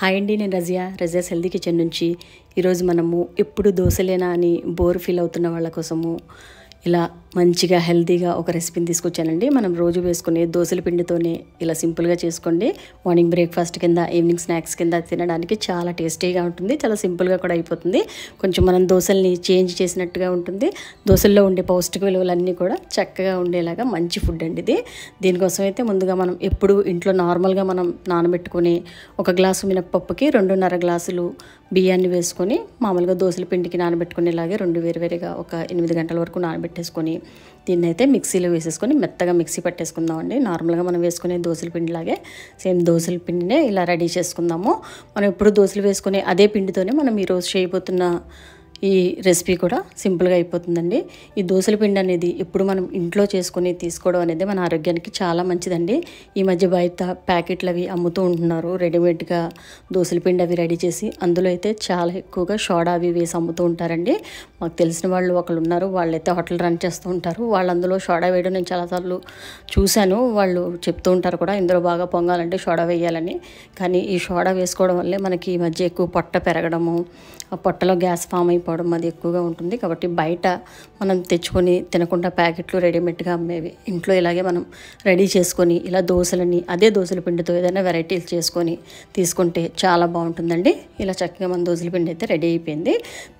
Hi అండి, నేను Razia's healthy kitchen నుంచి. ఈరోజు మనము ఎప్పుడు దోశలేనా అని బోర్ ఫీల్ అవుతున్న వాళ్ళ కోసము ఇలా మంచిగా హెల్తీగా ఒక రెసిపీని తీసుకొచ్చానండి. మనం రోజు వేసుకునే దోశల పిండితోనే ఇలా సింపుల్గా చేసుకోండి. మార్నింగ్ బ్రేక్ఫాస్ట్ కింద, ఈవినింగ్ స్నాక్స్ కింద తినడానికి చాలా టేస్టీగా ఉంటుంది. చాలా సింపుల్గా కూడా అయిపోతుంది. కొంచెం మనం దోశల్ని చేంజ్ చేసినట్టుగా ఉంటుంది. దోశల్లో ఉండే పౌష్టిక విలువలన్నీ కూడా చక్కగా ఉండేలాగా మంచి ఫుడ్ అండి ఇది. దీనికోసం అయితే ముందుగా మనం ఎప్పుడు ఇంట్లో నార్మల్గా మనం నానబెట్టుకొని ఒక గ్లాసు మినపప్పుకి 2.5 గ్లాసులు బియ్యాన్ని వేసుకొని మామూలుగా దోశల పిండికి నానబెట్టుకునేలాగే 2 వేరువేరుగా ఒక 8 గంటల వరకు నానబెట్టేసుకొని దీన్ని అయితే మిక్సీలో వేసేసుకొని మెత్తగా మిక్సీ పట్టేసుకుందామండి. నార్మల్గా మనం వేసుకునే దోశల పిండిలాగే సేమ్ దోశల పిండినే ఇలా రెడీ చేసుకుందాము. మనం ఎప్పుడు దోశలు వేసుకునే అదే పిండితోనే మనం ఈరోజు చేయబోతున్న ఈ రెసిపీ కూడా సింపుల్గా అయిపోతుందండి. ఈ దోశల పిండి అనేది ఎప్పుడు మనం ఇంట్లో చేసుకొని తీసుకోవడం అనేది మన ఆరోగ్యానికి చాలా మంచిదండి. ఈ మధ్య బయట ప్యాకెట్లు అవి అమ్ముతూ ఉంటున్నారు, రెడీమేడ్గా దోశల పిండి అవి రెడీ చేసి. అందులో అయితే చాలా ఎక్కువగా సోడా అవి వేసి అమ్ముతూ ఉంటారండి. మాకు తెలిసిన వాళ్ళు ఒకళ్ళు ఉన్నారు, వాళ్ళైతే హోటల్ రన్ చేస్తూ ఉంటారు. వాళ్ళు అందులో సోడా వేయడం నేను చాలాసార్లు చూశాను. వాళ్ళు చెప్తూ ఉంటారు కూడా, ఇందులో బాగా పొంగాలంటే సోడా వేయాలని. కానీ ఈ సోడా వేసుకోవడం వల్లే మనకి ఈ మధ్య ఎక్కువ పొట్ట పెరగడము, ఆ పొట్టలో గ్యాస్ ఫామ్ అయిపోవడం అది ఎక్కువగా ఉంటుంది. కాబట్టి బయట మనం తెచ్చుకొని తినకుండా ప్యాకెట్లు రెడీమేడ్గా అమ్మేవి ఇంట్లో ఇలాగే మనం రెడీ చేసుకొని ఇలా దోశలని అదే దోశల పిండితో ఏదైనా వెరైటీలు చేసుకొని తీసుకుంటే చాలా బాగుంటుందండి. ఇలా చక్కగా మన దోశల పిండి అయితే రెడీ అయిపోయింది.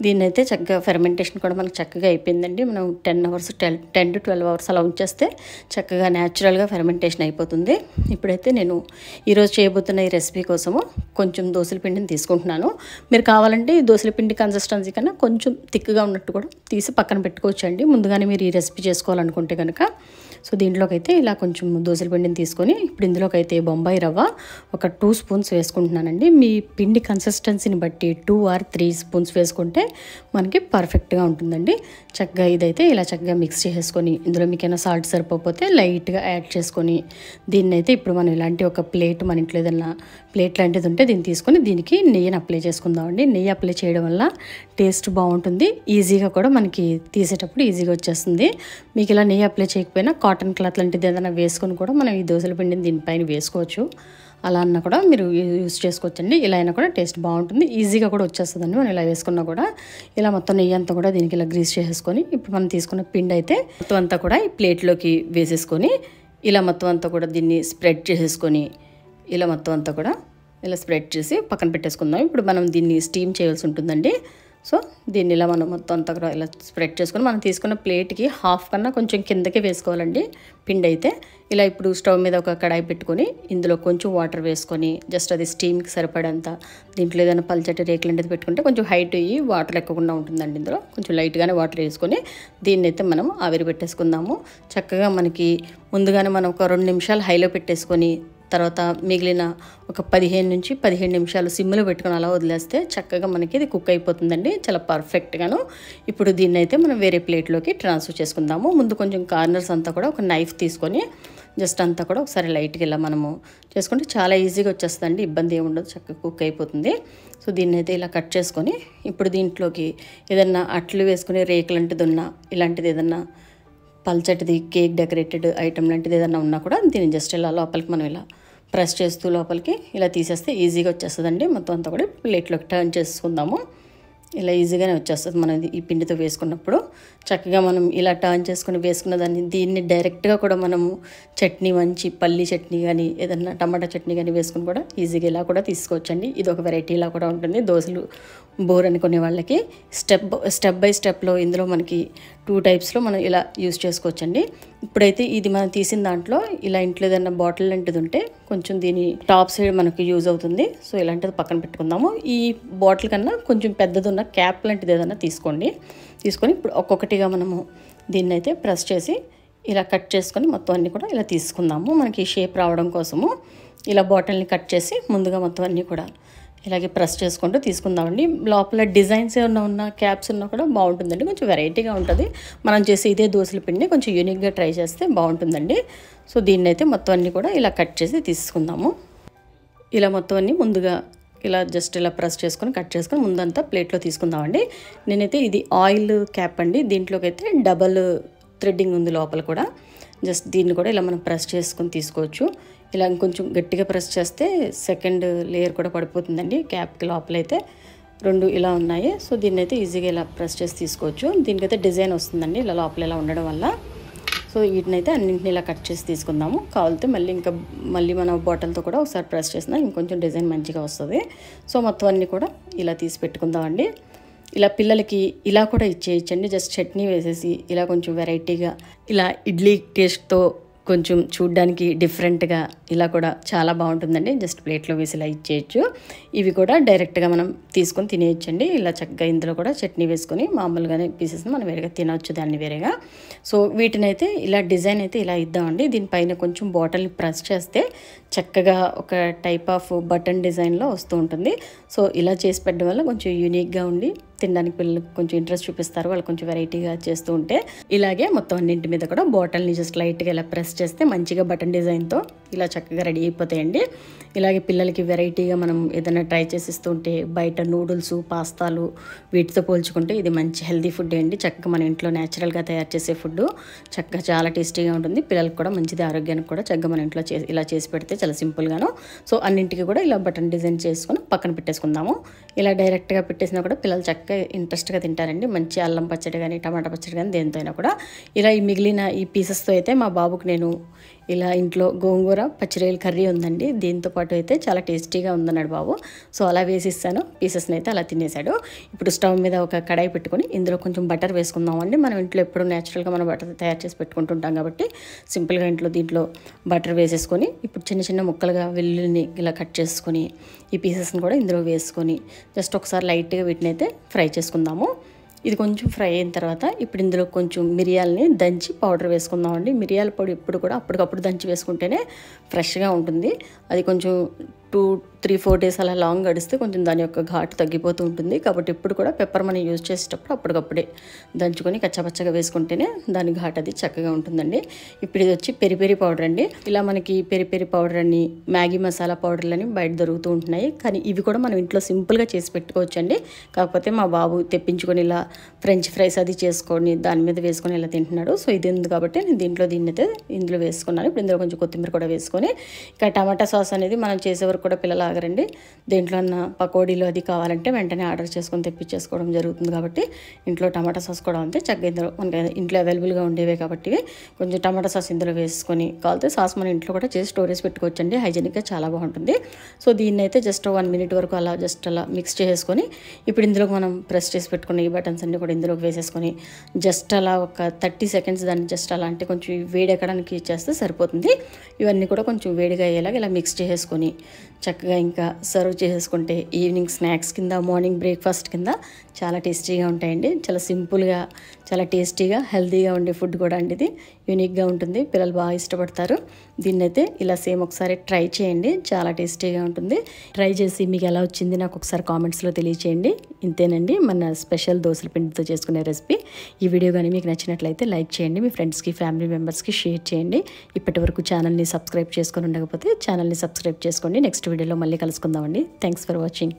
దీన్ని అయితే చక్కగా ఫెర్మెంటేషన్ కూడా మనకు చక్కగా అయిపోయిందండి. మనం 10 to 12 అవర్స్ అలా ఉంచేస్తే చక్కగా న్యాచురల్గా ఫెర్మెంటేషన్ అయిపోతుంది. ఇప్పుడైతే నేను ఈరోజు చేయబోతున్న ఈ రెసిపీ కోసము కొంచెం దోశల పిండిని తీసుకుంటున్నాను. మీరు కావాలంటే ఈ దోశల పిండి కన్సిస్టెన్సీ కన్నా కొంచెం థిక్గా ఉన్నట్టు కూడా తీసి పక్కన పెట్టుకోవచ్చండి, ముందుగానే మీరు ఈ రెసిపీ చేసుకోవాలనుకుంటే కనుక. సో దీంట్లోకి అయితే ఇలా కొంచెం దోశల పిండిని తీసుకొని ఇప్పుడు ఇందులోకి అయితే బొంబాయి రవ్వ ఒక 2 స్పూన్స్ వేసుకుంటున్నానండి. మీ పిండి కన్సిస్టెన్సీని బట్టి 2 or 3 స్పూన్స్ వేసుకుంటే మనకి పర్ఫెక్ట్గా ఉంటుందండి. చక్కగా ఇదైతే ఇలా చక్కగా మిక్స్ చేసుకొని ఇందులో మీకైనా సాల్ట్ సరిపోతే లైట్గా యాడ్ చేసుకొని దీన్ని అయితే ఇప్పుడు మనం ఇలాంటి ఒక ప్లేట్, మన ఇంట్లో ఏదైనా ప్లేట్ లాంటిది ఉంటే దీన్ని తీసుకొని దీనికి నెయ్యిని అప్లై చేసుకుందామండి. నెయ్యి అప్లై చేయడం వల్ల టేస్ట్ బాగుంటుంది, ఈజీగా కూడా మనకి తీసేటప్పుడు ఈజీగా వచ్చేస్తుంది. మీకు ఇలా నెయ్యి అప్లై చేయకపోయినా కాటన్ క్లాత్ లాంటిది ఏదైనా వేసుకొని కూడా మనం ఈ దోశల పిండిని దీనిపైన వేసుకోవచ్చు. అలా అన్నా కూడా మీరు యూజ్ చేసుకోవచ్చండి. ఇలా అయినా కూడా టేస్ట్ బాగుంటుంది, ఈజీగా కూడా వచ్చేస్తుందండి. మనం ఇలా వేసుకున్నా కూడా ఇలా మొత్తం నెయ్యి అంతా కూడా దీనికి ఇలా గ్రీస్ చేసేసుకొని ఇప్పుడు మనం తీసుకున్న పిండి అయితే మొత్తం అంతా కూడా ఈ ప్లేట్లోకి వేసేసుకొని ఇలా మొత్తం అంతా కూడా దీన్ని స్ప్రెడ్ చేసేసుకొని ఇలా మొత్తం అంతా కూడా ఇలా స్ప్రెడ్ చేసి పక్కన పెట్టేసుకుందాం. ఇప్పుడు మనం దీన్ని స్టీమ్ చేయాల్సి ఉంటుందండి. సో దీన్ని ఇలా మనం మొత్తం అంతా కూడా ఇలా స్ప్రెడ్ చేసుకొని మనం తీసుకున్న ప్లేట్కి హాఫ్ కన్నా కొంచెం కిందకే వేసుకోవాలండి పిండి అయితే. ఇలా ఇప్పుడు స్టవ్ మీద ఒక కడాయి పెట్టుకొని ఇందులో కొంచెం వాటర్ వేసుకొని జస్ట్ అది స్టీమ్కి సరిపడంత, దీంట్లో ఏదైనా పల్చటి రేకులు అనేది పెట్టుకుంటే కొంచెం హైట్ అయ్యి వాటర్ ఎక్కకుండా ఉంటుందండి. ఇందులో కొంచెం లైట్గానే వాటర్ వేసుకొని దీన్ని అయితే మనం ఆవిరి పెట్టేసుకుందాము. చక్కగా మనకి ముందుగానే మనం ఒక 2 నిమిషాలు హైలో పెట్టేసుకొని తర్వాత మిగిలిన ఒక 15 నిమిషాలు సిమ్లో పెట్టుకొని అలా వదిలేస్తే చక్కగా మనకి ఇది కుక్ అయిపోతుందండి, చాలా పర్ఫెక్ట్గాను. ఇప్పుడు దీన్ని అయితే మనం వేరే ప్లేట్లోకి ట్రాన్స్ఫర్ చేసుకుందాము. ముందు కొంచెం కార్నర్స్ అంతా కూడా ఒక నైఫ్ తీసుకొని జస్ట్ అంతా కూడా ఒకసారి లైట్గా ఇలా మనము చేసుకుంటే చాలా ఈజీగా వచ్చేస్తుందండి, ఇబ్బంది ఏమి ఉండదు, చక్కగా కుక్ అయిపోతుంది. సో దీన్ని అయితే ఇలా కట్ చేసుకొని ఇప్పుడు దీంట్లోకి ఏదన్నా అట్లు వేసుకుని రేకులు లాంటిది ఉన్నా, ఇలాంటిది ఏదన్నా పల్చటిది కేక్ డెకరేటెడ్ ఐటమ్ లాంటిది ఏదైనా ఉన్నా కూడా దీన్ని జస్ట్ ఇలా లోపలికి మనం ఇలా ప్రెస్ చేస్తూ లోపలికి ఇలా తీసేస్తే ఈజీగా వచ్చేస్తుందండి. మొత్తం అంతా కూడా ప్లేట్లోకి టర్న్ చేసుకుందాము. ఇలా ఈజీగానే వచ్చేస్తుంది మనం ఈ పిండితో వేసుకున్నప్పుడు. చక్కగా మనం ఇలా టర్న్ చేసుకుని వేసుకున్న దీన్ని డైరెక్ట్గా కూడా మనము చట్నీ, మంచి పల్లీ చట్నీ కానీ ఏదన్నా టమాటా చట్నీ కానీ వేసుకుని కూడా ఈజీగా ఇలా కూడా తీసుకోవచ్చండి. ఇది ఒక వెరైటీ ఇలా కూడా ఉంటుంది. దోశలు బోర్ అనుకునే వాళ్ళకి స్టెప్ బై స్టెప్లో ఇందులో మనకి 2 టైప్స్లో మనం ఇలా యూజ్ చేసుకోవచ్చండి. ఇప్పుడైతే ఇది మనం తీసిన దాంట్లో ఇలా ఇంట్లో ఏదైనా బాటిల్ లాంటిది ఉంటే కొంచెం దీని టాప్ సైడ్ మనకు యూజ్ అవుతుంది. సో ఇలాంటిది పక్కన పెట్టుకుందాము. ఈ బాటిల్ కన్నా కొంచెం పెద్దది ఉన్న క్యాప్ లాంటిది ఏదైనా తీసుకొని ఇప్పుడు ఒక్కొక్కటిగా మనము దీన్ని అయితే ప్రెస్ చేసి ఇలా కట్ చేసుకొని మొత్తం అన్నీ కూడా ఇలా తీసుకుందాము. మనకి షేప్ రావడం కోసము ఇలా బాటిల్ని కట్ చేసి ముందుగా మొత్తం అన్నీ కూడా ఇలాగే ప్రెస్ చేసుకుంటూ తీసుకుందామండి. లోపల డిజైన్స్ ఏమన్నా ఉన్న క్యాప్స్ ఉన్నా కూడా బాగుంటుందండి, కొంచెం వెరైటీగా ఉంటుంది. మనం చేసి ఇదే దోశల పిండిని కొంచెం యూనిక్గా ట్రై చేస్తే బాగుంటుందండి. సో దీన్ని అయితే మొత్తం అన్నీ కూడా ఇలా కట్ చేసి తీసుకుందాము. ఇలా మొత్తం అన్నీ ముందుగా ఇలా జస్ట్ ఇలా ప్రెస్ చేసుకొని కట్ చేసుకొని ముందంతా ప్లేట్లో తీసుకుందామండి. నేనైతే ఇది ఆయిల్ క్యాప్ అండి, దీంట్లోకి అయితే డబల్ థ్రెడ్డింగ్ ఉంది లోపల కూడా. జస్ట్ దీన్ని కూడా ఇలా మనం ప్రెస్ చేసుకొని తీసుకోవచ్చు. ఇలా ఇంకొంచెం గట్టిగా ప్రెస్ చేస్తే సెకండ్ లేయర్ కూడా పడిపోతుందండి. క్యాప్కి లోపలైతే 2 ఇలా ఉన్నాయి. సో దీన్ని అయితే ఈజీగా ఇలా ప్రెస్ చేసి తీసుకోవచ్చు. దీనికైతే డిజైన్ వస్తుందండి ఇలా లోపల ఇలా ఉండడం వల్ల. సో వీటినైతే అన్నింటిని ఇలా కట్ చేసి తీసుకుందాము. కావాలితే మళ్ళీ మన బాటిల్తో కూడా ఒకసారి ప్రెస్ చేసినా ఇంకొంచెం డిజైన్ మంచిగా వస్తుంది. సో మొత్తం అన్నీ కూడా ఇలా తీసి పెట్టుకుందామండి. ఇలా పిల్లలకి ఇలా కూడా ఇచ్చేయచ్చండి. జస్ట్ చట్నీ వేసేసి ఇలా కొంచెం వెరైటీగా ఇలా ఇడ్లీ టేస్ట్తో కొంచెం చూడ్డానికి డిఫరెంట్గా ఇలా కూడా చాలా బాగుంటుందండి. జస్ట్ ప్లేట్లో వేసి ఇలా ఇచ్చేయచ్చు. ఇవి కూడా డైరెక్ట్గా మనం తీసుకొని తినేయచ్చండి. ఇలా చక్కగా ఇందులో కూడా చట్నీ వేసుకొని మామూలుగానే పీసెస్ని మనం వేరేగా తినవచ్చు దాన్ని వేరేగా. సో వీటినైతే ఇలా డిజైన్ అయితే ఇలా ఇద్దామండి. దీనిపైన కొంచెం బాటిల్ని ప్రెస్ చేస్తే చక్కగా ఒక టైప్ ఆఫ్ బటన్ డిజైన్లో వస్తూ ఉంటుంది. సో ఇలా చేసి పెట్టడం వల్ల కొంచెం యూనిక్గా ఉండి తినడానికి పిల్లలకు కొంచెం ఇంట్రెస్ట్ చూపిస్తారు. వాళ్ళు కొంచెం వెరైటీగా చేస్తూ ఉంటే ఇలాగే మొత్తం అన్నింటి మీద కూడా బాటిల్ని జస్ట్ లైట్గా ఇలా ప్రెస్ చేస్తే మంచిగా బటన్ డిజైన్తో ఇలా చక్కగా రెడీ అయిపోతాయండి. ఇలాగే పిల్లలకి వెరైటీగా మనం ఏదైనా ట్రై చేసిస్తూ ఉంటే బయట నూడిల్స్, పాస్తాలు వీటితో పోల్చుకుంటే ఇది మంచి హెల్తీ ఫుడ్ అండి. చక్కగా మన ఇంట్లో న్యాచురల్గా తయారు చేసే ఫుడ్ చక్కగా చాలా టేస్టీగా ఉంటుంది. పిల్లలకు కూడా మంచిది, ఆరోగ్యానికి కూడా చక్కగా మన ఇంట్లో ఇలా చేసి పెడితే చాలా సింపుల్గాను. సో అన్నింటికి కూడా ఇలా బటన్ డిజైన్ చేసుకొని పక్కన పెట్టేసుకుందాము. ఇలా డైరెక్ట్గా పెట్టేసినా కూడా పిల్లలు చక్కగా ఇంట్రెస్ట్గా తింటారండి. మంచి అల్లం పచ్చడి కానీ టమాటా పచ్చడి కానీ దేంతో అయినా కూడా. ఇలా ఈ మిగిలిన ఈ పీసెస్తో అయితే మా బాబుకి నేను ఇలా ఇంట్లో గోంగూర పచ్చిరొయ్యల కర్రీ ఉందండి. దీంతో పాటు అయితే చాలా టేస్టీగా ఉందన్నాడు బాబు. సో అలా వేసిస్తాను. పీసెస్ని అయితే అలా తినేశాడు. ఇప్పుడు స్టవ్ మీద ఒక కడాయి పెట్టుకొని ఇందులో కొంచెం బటర్ వేసుకుందామండి. మనం ఇంట్లో ఎప్పుడు న్యాచురల్గా మనం బటర్ తయారు చేసి పెట్టుకుంటుంటాం కాబట్టి సింపుల్గా దీంట్లో బటర్ వేసేసుకొని ఇప్పుడు చిన్న చిన్న ముక్కలుగా వెల్లుల్లిని ఇలా కట్ చేసుకొని ఈ పీసెస్ని కూడా ఇందులో వేసుకొని జస్ట్ ఒకసారి లైట్గా వీటిని అయితే ఫ్రై చేసుకుందాము. ఇది కొంచెం ఫ్రై అయిన తర్వాత ఇప్పుడు ఇందులో కొంచెం మిరియాలని దంచి పౌడర్ వేసుకుందామండి. మిరియాల పొడి ఎప్పుడు కూడా అప్పటికప్పుడు దంచి వేసుకుంటేనే ఫ్రెష్గా ఉంటుంది. అది కొంచెం 2-3-4 డేస్ అలా లాంగ్ గడిస్తే కొంచెం దాని యొక్క ఘాటు తగ్గిపోతూ ఉంటుంది. కాబట్టి ఎప్పుడు కూడా పెప్పర్ మనం యూజ్ చేసేటప్పుడు అప్పటికప్పుడే దంచుకొని కచ్చాపచ్చగా వేసుకుంటేనే దాని ఘాటు అది చక్కగా ఉంటుందండి. ఇప్పుడు ఇది వచ్చి పెరి పెరి పౌడర్ అండి. ఇలా మనకి పెరి పెరి పౌడర్ అని మ్యాగీ మసాలా పౌడర్లని బయట దొరుకుతూ ఉంటున్నాయి. కానీ ఇవి కూడా మనం ఇంట్లో సింపుల్గా చేసి పెట్టుకోవచ్చండి. కాకపోతే మా బాబు తెప్పించుకొని ఇలా ఫ్రెంచ్ ఫ్రైస్ అది చేసుకొని దాని మీద వేసుకొని ఇలా తింటున్నాడు. సో ఇది ఉంది కాబట్టి నేను దీన్ని అయితే ఇందులో వేసుకున్నాను. ఇప్పుడు ఇందులో కొంచెం కొత్తిమీర కూడా వేసుకొని ఇక టమాటా సాస్ అనేది మనం చేసే వరకు కూడా పిల్లలు ఆగరండి. దేంట్లో ఉన్న పకోడీలు అది కావాలంటే వెంటనే ఆర్డర్ చేసుకొని తెప్పించేసుకోవడం జరుగుతుంది. కాబట్టి ఇంట్లో టమాటా సాస్ కూడా ఉంది చక్కగా ఇందులో మనకి ఇంట్లో అవైలబుల్గా ఉండేవే కాబట్టి కొంచెం టమాటా సాస్ ఇందులో వేసుకొని కావాలితే సాస్ మన ఇంట్లో కూడా చేసి స్టోరేజ్ పెట్టుకోవచ్చండి. హైజెనిక్గా చాలా బాగుంటుంది. సో దీన్ని అయితే జస్ట్ 1 మినిట్ వరకు అలా జస్ట్ అలా మిక్స్ చేసుకొని ఇప్పుడు ఇందులో మనం ప్రెస్ చేసి పెట్టుకున్న ఈ బటన్స్ అన్ని కూడా ఇందులోకి వేసేసుకొని జస్ట్ అలా ఒక 30 సెకండ్స్ దాన్ని జస్ట్ అలా అంటే కొంచెం వేడెక్కడానికి చేస్తే సరిపోతుంది. ఇవన్నీ కూడా కొంచెం వేడిగా అయ్యేలాగా ఇలా మిక్స్ చేసుకొని చక్కగా ఇంకా సర్వ్ చేసేసుకుంటే ఈవినింగ్ స్నాక్స్ కింద, మార్నింగ్ బ్రేక్ఫాస్ట్ కింద చాలా టేస్టీగా ఉంటాయండి. చాలా సింపుల్గా, చాలా టేస్టీగా, హెల్తీగా ఉండే ఫుడ్ కూడా అండి. ఇది యూనిక్గా ఉంటుంది, పిల్లలు బాగా ఇష్టపడతారు. దీన్నైతే ఇలా సేమ్ ఒకసారి ట్రై చేయండి, చాలా టేస్టీగా ఉంటుంది. ట్రై చేసి మీకు ఎలా వచ్చింది నాకు ఒకసారి కామెంట్స్లో తెలియచేయండి. ఇంతేనండి మన స్పెషల్ దోసల పిండితో చేసుకునే రెసిపీ. ఈ వీడియో కానీ మీకు నచ్చినట్లయితే లైక్ చేయండి, మీ ఫ్రెండ్స్కి, ఫ్యామిలీ మెంబర్స్కి షేర్ చేయండి. ఇప్పటివరకు ఛానల్ని సబ్స్క్రైబ్ చేసుకొని ఉండకపోతే ఛానల్ని సబ్స్క్రైబ్ చేసుకోండి. నెక్స్ట్ వీడియోలో మళ్ళీ కలుసుకుందామండి. Thanks for watching.